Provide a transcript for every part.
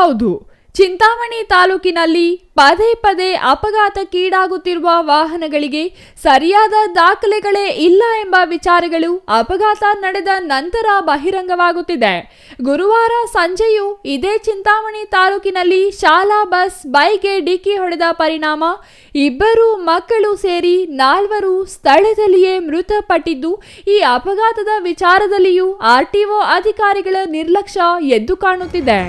ಹೌದು, ಚಿಂತಾಮಣಿ ತಾಲೂಕಿನಲ್ಲಿ ಪದೇ ಪದೇ ಅಪಘಾತಕ್ಕೀಡಾಗುತ್ತಿರುವ ವಾಹನಗಳಿಗೆ ಸರಿಯಾದ ದಾಖಲೆಗಳೇ ಇಲ್ಲ ಎಂಬ ವಿಚಾರಗಳು ಅಪಘಾತ ನಡೆದ ನಂತರ ಬಹಿರಂಗವಾಗುತ್ತಿದೆ. ಗುರುವಾರ ಸಂಜೆಯೂ ಇದೇ ಚಿಂತಾಮಣಿ ತಾಲೂಕಿನಲ್ಲಿ ಶಾಲಾ ಬಸ್ ಬೈಕ್ಗೆ ಡಿಕ್ಕಿ ಹೊಡೆದ ಪರಿಣಾಮ 2 ಮಕ್ಕಳು ಸೇರಿ 4 ಸ್ಥಳದಲ್ಲಿಯೇ ಮೃತಪಟ್ಟಿದ್ದು, ಈ ಅಪಘಾತದ ವಿಚಾರದಲ್ಲಿಯೂ ಆರ್ಟಿಒ ಅಧಿಕಾರಿಗಳ ನಿರ್ಲಕ್ಷ್ಯ ಎದ್ದು ಕಾಣುತ್ತಿದೆ.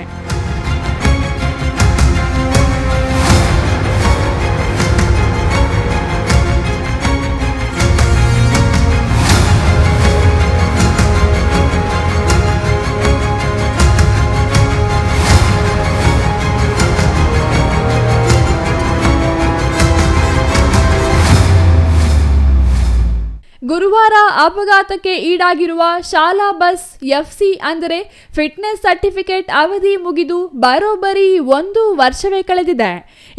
ಗುರುವಾರ ಅಪಘಾತಕ್ಕೆ ಈಡಾಗಿರುವ ಶಾಲಾ ಬಸ್ ಎಫ್ಸಿ ಅಂದರೆ ಫಿಟ್ನೆಸ್ ಸರ್ಟಿಫಿಕೇಟ್ ಅವಧಿ ಮುಗಿದು ಬರೋಬ್ಬರಿ 1 ವರ್ಷವೇ ಕಳೆದಿದೆ.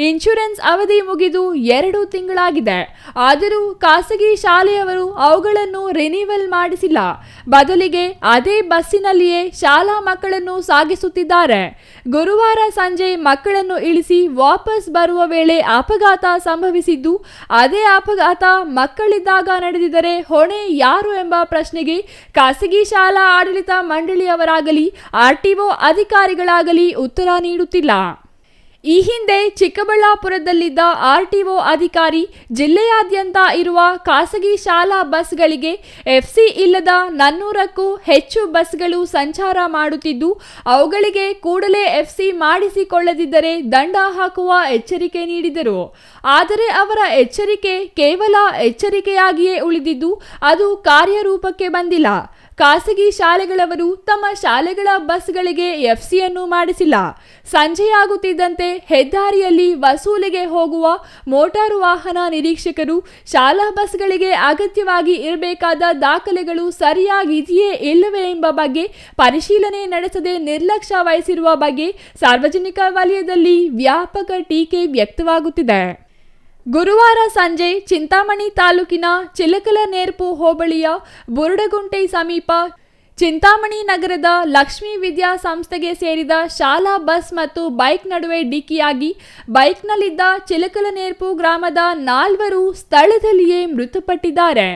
ಇನ್ಶೂರೆನ್ಸ್ ಅವಧಿ ಮುಗಿದು 2 ತಿಂಗಳಾಗಿದೆ. ಆದರೂ ಖಾಸಗಿ ಶಾಲೆಯವರು ಅವುಗಳನ್ನು ರಿನಿವಲ್ ಮಾಡಿಸಿಲ್ಲ. ಬದಲಿಗೆ ಅದೇ ಬಸ್ಸಿನಲ್ಲಿಯೇ ಶಾಲಾ ಮಕ್ಕಳನ್ನು ಸಾಗಿಸುತ್ತಿದ್ದಾರೆ. ಗುರುವಾರ ಸಂಜೆ ಮಕ್ಕಳನ್ನು ಇಳಿಸಿ ವಾಪಸ್ ಬರುವ ವೇಳೆ ಅಪಘಾತ ಸಂಭವಿಸಿದ್ದು, ಅದೇ ಅಪಘಾತ ಮಕ್ಕಳಿದ್ದಾಗ ನಡೆದಿದ್ದರೆ ಹೊಣೆ ಯಾರು ಎಂಬ ಪ್ರಶ್ನೆಗೆ ಖಾಸಗಿ ಶಾಲಾ ಆಡಳಿತ ಮಂಡಳಿಯವರಾಗಲಿ ಆರ್ಟಿಒ ಅಧಿಕಾರಿಗಳಾಗಲಿ ಉತ್ತರ ನೀಡುತ್ತಿಲ್ಲ. ಈ ಹಿಂದೆ ಚಿಕ್ಕಬಳ್ಳಾಪುರದಲ್ಲಿದ್ದ ಆರ್ಟಿಒ ಅಧಿಕಾರಿ ಜಿಲ್ಲೆಯಾದ್ಯಂತ ಇರುವ ಖಾಸಗಿ ಶಾಲಾ ಬಸ್ಗಳಿಗೆ ಎಫ್ಸಿ ಇಲ್ಲದ 400ಕ್ಕೂ ಹೆಚ್ಚು ಬಸ್ಗಳು ಸಂಚಾರ ಮಾಡುತ್ತಿದ್ದು, ಅವುಗಳಿಗೆ ಕೂಡಲೇ ಎಫ್ಸಿ ಮಾಡಿಸಿಕೊಳ್ಳದಿದ್ದರೆ ದಂಡ ಹಾಕುವ ಎಚ್ಚರಿಕೆ ನೀಡಿದರು. ಆದರೆ ಅವರ ಎಚ್ಚರಿಕೆ ಕೇವಲ ಎಚ್ಚರಿಕೆಯಾಗಿಯೇ ಉಳಿದಿದ್ದು, ಅದು ಕಾರ್ಯರೂಪಕ್ಕೆ ಬಂದಿಲ್ಲ. ಖಾಸಗಿ ಶಾಲೆಗಳವರು ತಮ್ಮ ಶಾಲೆಗಳ ಬಸ್ಗಳಿಗೆ ಎಫ್ಸಿಯನ್ನು ಮಾಡಿಸಿಲ್ಲ. ಸಂಜೆಯಾಗುತ್ತಿದ್ದಂತೆ ಹೆದ್ದಾರಿಯಲ್ಲಿ ವಸೂಲಿಗೆ ಹೋಗುವ ಮೋಟಾರು ವಾಹನ ನಿರೀಕ್ಷಕರು ಶಾಲಾ ಬಸ್ಗಳಿಗೆ ಅಗತ್ಯವಾಗಿ ಇರಬೇಕಾದ ದಾಖಲೆಗಳು ಸರಿಯಾಗಿದೆಯೇ ಇಲ್ಲವೇ ಎಂಬ ಬಗ್ಗೆ ಪರಿಶೀಲನೆ ನಡೆಸದೆ ನಿರ್ಲಕ್ಷ್ಯ ವಹಿಸಿರುವ ಬಗ್ಗೆ ಸಾರ್ವಜನಿಕ ವಲಯದಲ್ಲಿ ವ್ಯಾಪಕ ಟೀಕೆ ವ್ಯಕ್ತವಾಗುತ್ತಿದೆ. ಗುರುವಾರ ಸಂಜೆ ಚಿಂತಾಮಣಿ ತಾಲೂಕಿನ ಚಿಲಕಲನೇರ್ಪು ಹೋಬಳಿಯ ಬುರುಡಗುಂಟೆ ಸಮೀಪ ಚಿಂತಾಮಣಿ ನಗರದ ಲಕ್ಷ್ಮೀ ವಿದ್ಯಾ ಸಂಸ್ಥೆಗೆ ಸೇರಿದ ಶಾಲಾ ಬಸ್ ಮತ್ತು ಬೈಕ್ ನಡುವೆ ಡಿಕ್ಕಿಯಾಗಿ ಬೈಕ್ನಲ್ಲಿದ್ದ ಚಿಲಕಲನೇರ್ಪು ಗ್ರಾಮದ 4 ಸ್ಥಳದಲ್ಲಿಯೇ ಮೃತಪಟ್ಟಿದ್ದಾರೆ.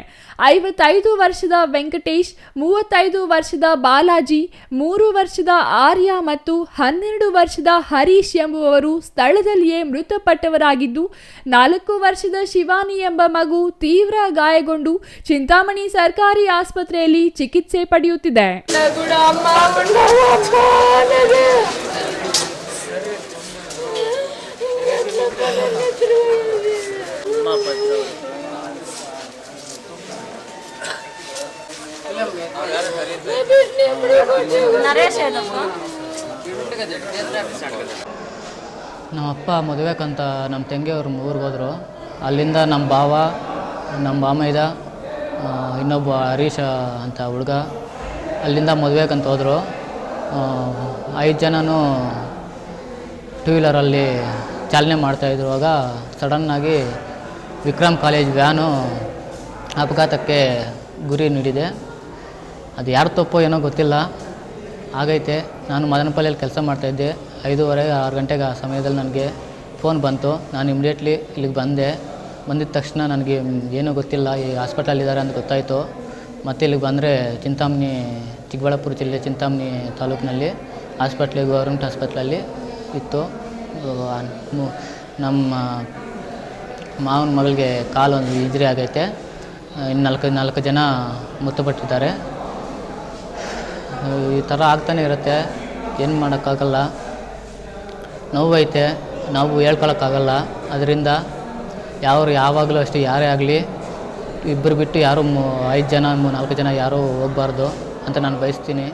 55 ವರ್ಷದ ವೆಂಕಟೇಶ್, 35 ವರ್ಷದ ಬಾಲಾಜಿ, 3 ವರ್ಷದ ಆರ್ಯ ಮತ್ತು 12 ವರ್ಷದ ಹರೀಶ್ ಎಂಬುವವರು ಸ್ಥಳದಲ್ಲಿಯೇ ಮೃತಪಟ್ಟವರಾಗಿದ್ದು, 4 ವರ್ಷದ ಶಿವಾನಿ ಎಂಬ ಮಗು ತೀವ್ರ ಗಾಯಗೊಂಡು ಚಿಂತಾಮಣಿ ಸರ್ಕಾರಿ ಆಸ್ಪತ್ರೆಯಲ್ಲಿ ಚಿಕಿತ್ಸೆ ಪಡೆಯುತ್ತಿದೆ. ನಮ್ಮಪ್ಪ ಮದುವೆಕಂತ ನಮ್ಮ ತಂಗಿಯವ್ರು ಊರಿಗೆ ಹೋದರು. ಅಲ್ಲಿಂದ ನಮ್ಮ ಭಾವ, ನಮ್ಮ ಬಾಮೈದ, ಇನ್ನೊಬ್ಬ ಹರೀಶ ಅಂತ ಹುಡುಗ ಅಲ್ಲಿಂದ ಮದುವೆಕಂತ ಹೋದರು. 5 ಜನನೂ ಟೂ ವೀಲರಲ್ಲಿ ಚಾಲನೆ ಮಾಡ್ತಾಯಿದ್ರುವಾಗ ಸಡನ್ನಾಗಿ ವಿಕ್ರಮ್ ಕಾಲೇಜ್ ವ್ಯಾನು ಅಪಘಾತಕ್ಕೆ ಗುರಿ ನೀಡಿದೆ. ಅದು ಯಾರು ತಪ್ಪೋ ಏನೋ ಗೊತ್ತಿಲ್ಲ, ಆಗೈತೆ. ನಾನು ಮದನಪಲ್ಲಿಯಲ್ಲಿ ಕೆಲಸ ಮಾಡ್ತಾಯಿದ್ದೆ. 5:30, 6 ಗಂಟೆಗೆ ಆ ಸಮಯದಲ್ಲಿ ನನಗೆ ಫೋನ್ ಬಂತು. ನಾನು ಇಮಿಡಿಯೇಟ್ಲಿ ಇಲ್ಲಿಗೆ ಬಂದೆ. ಬಂದಿದ್ದ ತಕ್ಷಣ ನನಗೆ ಏನೂ ಗೊತ್ತಿಲ್ಲ, ಈ ಹಾಸ್ಪಿಟಲಲ್ಲಿದ್ದಾರೆ ಅಂತ ಗೊತ್ತಾಯಿತು. ಮತ್ತು ಇಲ್ಲಿಗೆ ಬಂದರೆ ಚಿಂತಾಮಣಿ, ಚಿಕ್ಕಬಳ್ಳಾಪುರ ಜಿಲ್ಲೆ ಚಿಂತಾಮಣಿ ತಾಲೂಕಿನಲ್ಲಿ ಹಾಸ್ಪಿಟ್ಲಿಗೆ ಗೌರ್ಮೆಂಟ್ ಹಾಸ್ಪಿಟ್ಲಲ್ಲಿ ಇತ್ತು. ನಮ್ಮ ಮಾವನ ಮಗಳಿಗೆ ಕಾಲೊಂದು ಇಂಜರಿ ಆಗೈತೆ. ಇನ್ನು 4 ಜನ ಮೃತಪಟ್ಟಿದ್ದಾರೆ. ಈ ಥರ ಆಗ್ತಾನೆ ಇರುತ್ತೆ, ಏನು ಮಾಡೋಕ್ಕಾಗಲ್ಲ. ನೋವೈತೆ, ನಾವು ಹೇಳ್ಕೊಳಕ್ಕಾಗಲ್ಲ. ಅದರಿಂದ ಯಾವಾಗಲೂ ಅಷ್ಟೇ, ಯಾರೇ ಆಗಲಿ ಇಬ್ಬರು ಬಿಟ್ಟು ಯಾರು 5 ಜನ 4 ಜನ ಯಾರೂ ಹೋಗಬಾರ್ದು ಅಂತ ನಾನು ಬಯಸ್ತೀನಿ.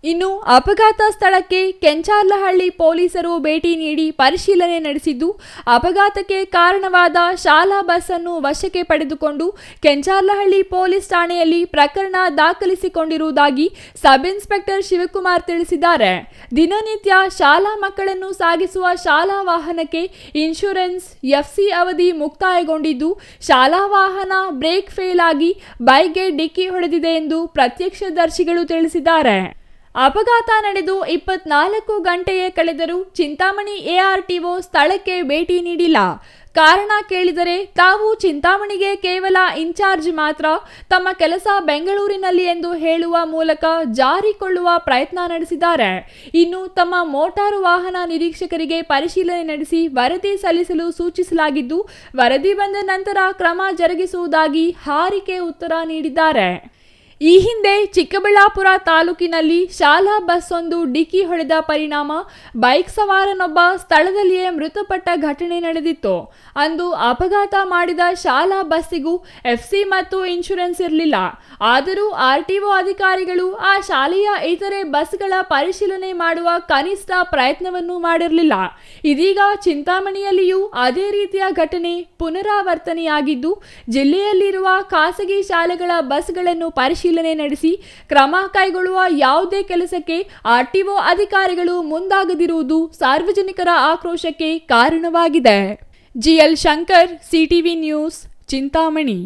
ಇನ್ನು ಅಪಘಾತ ಸ್ಥಳಕ್ಕೆ ಕೆಂಚಾರ್ಲಹಳ್ಳಿ ಪೊಲೀಸರು ಭೇಟಿ ನೀಡಿ ಪರಿಶೀಲನೆ ನಡೆಸಿದ್ದು, ಅಪಘಾತಕ್ಕೆ ಕಾರಣವಾದ ಶಾಲಾ ಬಸ್ ಅನ್ನು ವಶಕ್ಕೆ ಪಡೆದುಕೊಂಡು ಕೆಂಚಾರ್ಲಹಳ್ಳಿ ಪೊಲೀಸ್ ಠಾಣೆಯಲ್ಲಿ ಪ್ರಕರಣ ದಾಖಲಿಸಿಕೊಂಡಿರುವುದಾಗಿ ಸಬ್ ಇನ್ಸ್ಪೆಕ್ಟರ್ ಶಿವಕುಮಾರ್ ತಿಳಿಸಿದ್ದಾರೆ. ದಿನನಿತ್ಯ ಶಾಲಾ ಮಕ್ಕಳನ್ನು ಸಾಗಿಸುವ ಶಾಲಾ ವಾಹನಕ್ಕೆ ಇನ್ಶೂರೆನ್ಸ್, ಎಫ್ಸಿ ಅವಧಿ ಮುಕ್ತಾಯಗೊಂಡಿದ್ದು, ಶಾಲಾ ವಾಹನ ಬ್ರೇಕ್ ಫೇಲ್ ಆಗಿ ಬೈಕ್ಗೆ ಡಿಕ್ಕಿ ಹೊಡೆದಿದೆ ಎಂದು ಪ್ರತ್ಯಕ್ಷದರ್ಶಿಗಳು ತಿಳಿಸಿದ್ದಾರೆ. ಅಪಘಾತ ನಡೆದು 24 ಗಂಟೆಯೇ ಕಳೆದರೂ ಚಿಂತಾಮಣಿ ಎಆರ್ಟಿಒ ಸ್ಥಳಕ್ಕೆ ಭೇಟಿ ನೀಡಿಲ್ಲ. ಕಾರಣ ಕೇಳಿದರೆ ತಾವು ಚಿಂತಾಮಣಿಗೆ ಕೇವಲ ಇನ್ಚಾರ್ಜ್ ಮಾತ್ರ, ತಮ್ಮ ಕೆಲಸ ಬೆಂಗಳೂರಿನಲ್ಲಿ ಎಂದು ಹೇಳುವ ಮೂಲಕ ಜಾರಿಕೊಳ್ಳುವ ಪ್ರಯತ್ನ ನಡೆಸಿದ್ದಾರೆ. ಇನ್ನು ತಮ್ಮ ಮೋಟಾರು ವಾಹನ ನಿರೀಕ್ಷಕರಿಗೆ ಪರಿಶೀಲನೆ ನಡೆಸಿ ವರದಿ ಸಲ್ಲಿಸಲು ಸೂಚಿಸಲಾಗಿದ್ದು, ವರದಿ ಬಂದ ನಂತರ ಕ್ರಮ ಜರುಗಿಸುವುದಾಗಿ ಹಾರಿಕೆ ಉತ್ತರ ನೀಡಿದ್ದಾರೆ. ಈ ಹಿಂದೆ ಚಿಕ್ಕಬಳ್ಳಾಪುರ ತಾಲೂಕಿನಲ್ಲಿ ಶಾಲಾ ಬಸ್ ಒಂದು ಡಿಕ್ಕಿ ಹೊಡೆದ ಪರಿಣಾಮ ಬೈಕ್ ಸವಾರನೊಬ್ಬ ಸ್ಥಳದಲ್ಲಿಯೇ ಮೃತಪಟ್ಟ ಘಟನೆ ನಡೆದಿತ್ತು. ಅಂದು ಅಪಘಾತ ಮಾಡಿದ ಶಾಲಾ ಬಸ್ಸಿಗೂ ಎಫ್ಸಿ ಮತ್ತು ಇನ್ಶೂರೆನ್ಸ್ ಇರಲಿಲ್ಲ. ಆದರೂ ಆರ್ಟಿಒ ಅಧಿಕಾರಿಗಳು ಆ ಶಾಲೆಯ ಇತರೆ ಬಸ್ಗಳ ಪರಿಶೀಲನೆ ಮಾಡುವ ಕನಿಷ್ಠ ಪ್ರಯತ್ನವನ್ನು ಮಾಡಿರಲಿಲ್ಲ. ಇದೀಗ ಚಿಂತಾಮಣಿಯಲ್ಲಿಯೂ ಅದೇ ರೀತಿಯ ಘಟನೆ ಪುನರಾವರ್ತನೆಯಾಗಿದ್ದು, ಜಿಲ್ಲೆಯಲ್ಲಿರುವ ಖಾಸಗಿ ಶಾಲೆಗಳ ಬಸ್ಗಳನ್ನು ಪರಿಶೀಲನೆ ನಡೆಸಿ ಕ್ರಮ ಕೈಗೊಳ್ಳುವ ಯಾವುದೇ ಕೆಲಸಕ್ಕೆ ಆರ್ಟಿಒ ಅಧಿಕಾರಿಗಳು ಮುಂದಾಗದಿರುವುದು ಸಾರ್ವಜನಿಕರ ಆಕ್ರೋಶಕ್ಕೆ ಕಾರಣವಾಗಿದೆ. GL Shankar, CTV news, Chintamani.